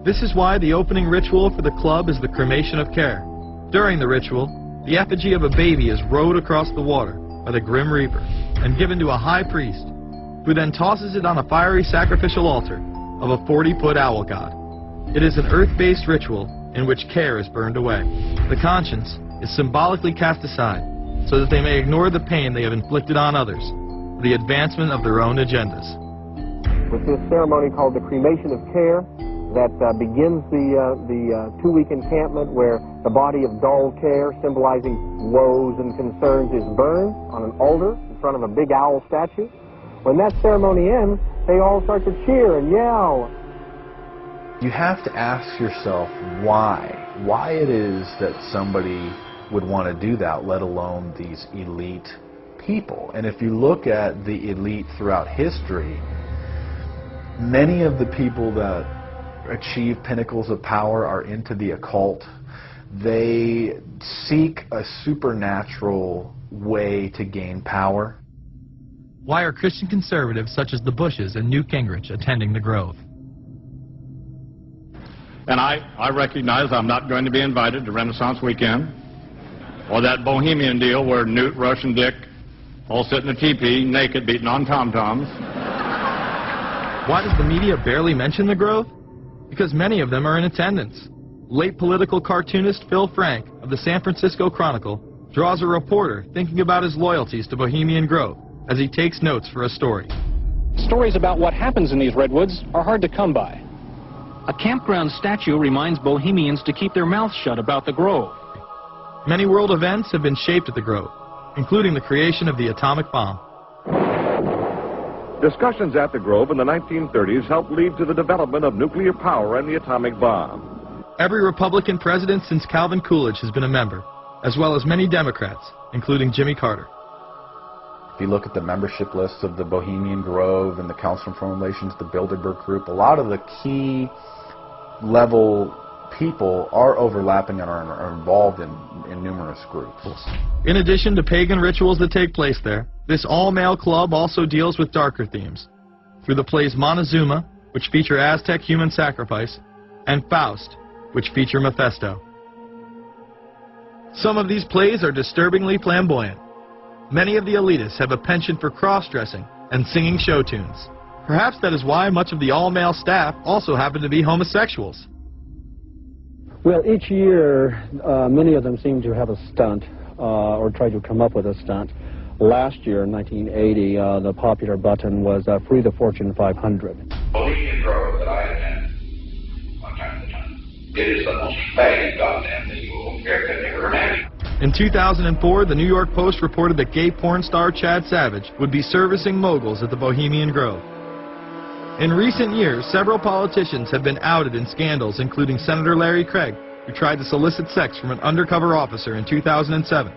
This is why the opening ritual for the club is the cremation of care. During the ritual, the effigy of a baby is rowed across the water by the Grim Reaper and given to a high priest, who then tosses it on a fiery sacrificial altar of a 40-foot owl god. It is an earth-based ritual in which care is burned away. The conscience is symbolically cast aside so that they may ignore the pain they have inflicted on others for the advancement of their own agendas. With this ceremony called the cremation of care, that begins the two-week encampment where the body of dull care, symbolizing woes and concerns, is burned on an altar in front of a big owl statue. When that ceremony ends, they all start to cheer and yell. You have to ask yourself why it is that somebody would want to do that, let alone these elite people. And if you look at the elite throughout history, many of the people that achieve pinnacles of power are into the occult. They seek a supernatural way to gain power. Why are Christian conservatives such as the Bushes and Newt Gingrich attending the Grove? And I recognize I'm not going to be invited to Renaissance Weekend or that Bohemian deal where Newt, Rush, and Dick all sit in a teepee naked beating on tom-toms. Why does the media barely mention the Grove? Because many of them are in attendance. Late political cartoonist Phil Frank of the San Francisco Chronicle draws a reporter thinking about his loyalties to Bohemian Grove as he takes notes for a story. Stories about what happens in these redwoods are hard to come by. A campground statue reminds Bohemians to keep their mouths shut about the Grove. Many world events have been shaped at the Grove, including the creation of the atomic bomb. Discussions at the Grove in the 1930s helped lead to the development of nuclear power and the atomic bomb. Every Republican president since Calvin Coolidge has been a member, as well as many Democrats, including Jimmy Carter. If you look at the membership lists of the Bohemian Grove and the Council on Foreign Relations, the Bilderberg Group, a lot of the key level people are overlapping and are involved in numerous groups. In addition to pagan rituals that take place there, this all-male club also deals with darker themes through the plays Montezuma, which feature Aztec human sacrifice, and Faust, which feature Mephisto. Some of these plays are disturbingly flamboyant. Many of the elitists have a penchant for cross-dressing and singing show tunes. Perhaps that is why much of the all-male staff also happen to be homosexuals. Well, each year, many of them seem to have a stunt or try to come up with a stunt. Last year, in 1980, the popular button was Free the Fortune 500. Bohemian Grove that I attend one time at a time. It is the most faggot goddamn thing you will ever imagine. In 2004, the New York Post reported that gay porn star Chad Savage would be servicing moguls at the Bohemian Grove. In recent years, several politicians have been outed in scandals, including Senator Larry Craig, who tried to solicit sex from an undercover officer in 2007.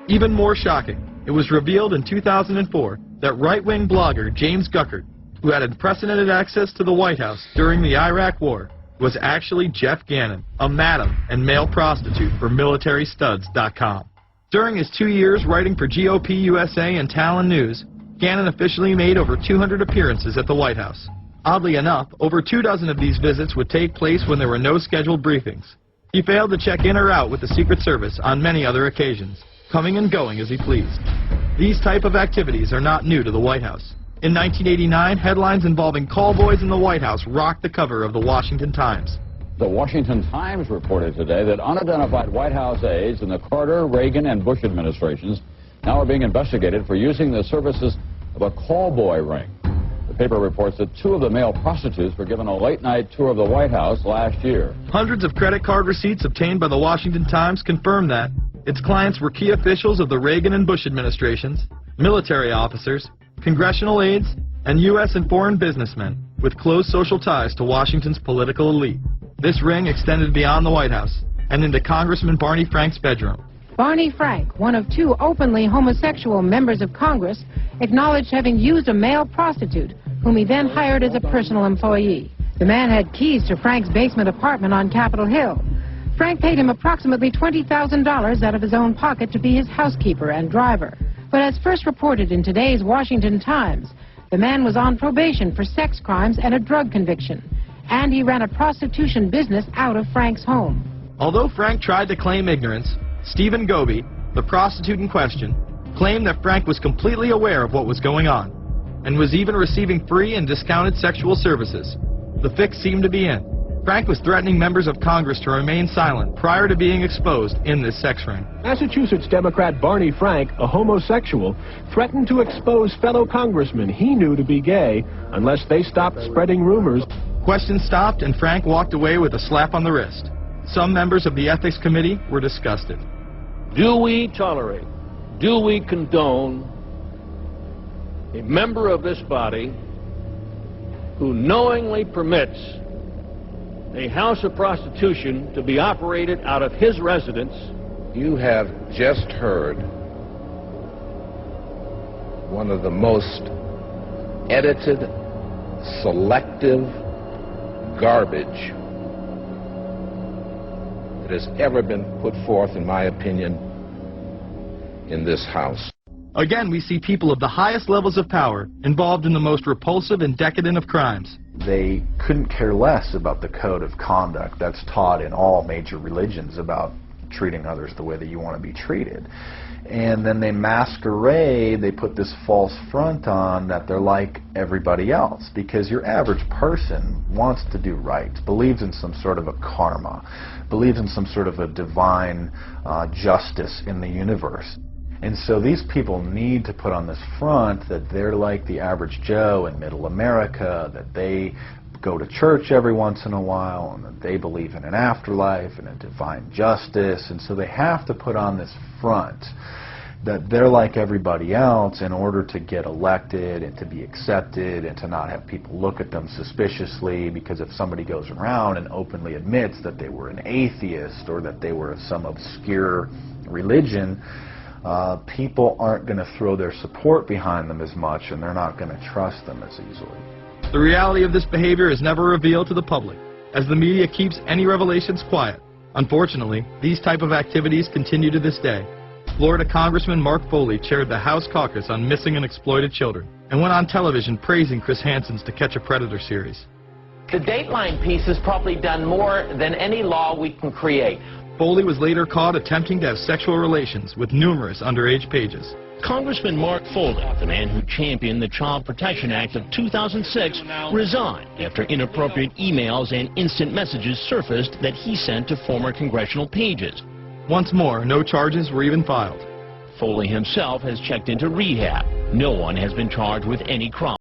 Even more shocking, it was revealed in 2004 that right-wing blogger James Guckert, who had unprecedented access to the White House during the Iraq War, was actually Jeff Gannon, a madam and male prostitute for MilitaryStuds.com. During his 2 years writing for GOP USA and Talon News, Gannon officially made over 200 appearances at the White House. Oddly enough, over 24 of these visits would take place when there were no scheduled briefings. He failed to check in or out with the Secret Service on many other occasions, coming and going as he pleased. These type of activities are not new to the White House. In 1989, headlines involving callboys in the White House rocked the cover of the Washington Times. The Washington Times reported today that unidentified White House aides in the Carter, Reagan, and Bush administrations now are being investigated for using the services of a callboy ring. The paper reports that 2 of the male prostitutes were given a late-night tour of the White House last year. Hundreds of credit card receipts obtained by the Washington Times confirm that its clients were key officials of the Reagan and Bush administrations, military officers, congressional aides, and U.S. and foreign businessmen with close social ties to Washington's political elite. This ring extended beyond the White House and into Congressman Barney Frank's bedroom. Barney Frank, one of 2 openly homosexual members of Congress, acknowledged having used a male prostitute, whom he then hired as a personal employee. The man had keys to Frank's basement apartment on Capitol Hill. Frank paid him approximately $20,000 out of his own pocket to be his housekeeper and driver. But as first reported in today's Washington Times, the man was on probation for sex crimes and a drug conviction. and he ran a prostitution business out of Frank's home. Although Frank tried to claim ignorance, Stephen Goby, the prostitute in question, claimed that Frank was completely aware of what was going on and was even receiving free and discounted sexual services. The fix seemed to be in. Frank was threatening members of Congress to remain silent prior to being exposed in this sex ring. Massachusetts Democrat Barney Frank, a homosexual, threatened to expose fellow congressmen he knew to be gay unless they stopped spreading rumors. Questions stopped and Frank walked away with a slap on the wrist. Some members of the Ethics Committee were disgusted. Do we tolerate, do we condone a member of this body who knowingly permits a house of prostitution to be operated out of his residence? You have just heard one of the most edited, selective garbage that has ever been put forth, in my opinion, in this House. Again, we see people of the highest levels of power involved in the most repulsive and decadent of crimes. They couldn't care less about the code of conduct that's taught in all major religions about treating others the way that you want to be treated. And then they masquerade, they put this false front on that they're like everybody else, because your average person wants to do right, believes in some sort of a karma, believes in some sort of a divine justice in the universe. And so these people need to put on this front that they're like the average Joe in middle America, that they go to church every once in a while, and that they believe in an afterlife and a divine justice. And so they have to put on this front that they're like everybody else in order to get elected and to be accepted and to not have people look at them suspiciously, because if somebody goes around and openly admits that they were an atheist or that they were of some obscure religion, people aren't going to throw their support behind them as much, and they're not going to trust them as easily. The reality of this behavior is never revealed to the public, as the media keeps any revelations quiet. Unfortunately, these type of activities continue to this day. Florida Congressman Mark Foley chaired the House caucus on missing and exploited children and went on television praising Chris Hansen's To Catch a Predator series. The Dateline piece has probably done more than any law we can create. Foley was later caught attempting to have sexual relations with numerous underage pages. Congressman Mark Foley, the man who championed the Child Protection Act of 2006, resigned after inappropriate emails and instant messages surfaced that he sent to former congressional pages. Once more, no charges were even filed. Foley himself has checked into rehab. No one has been charged with any crime.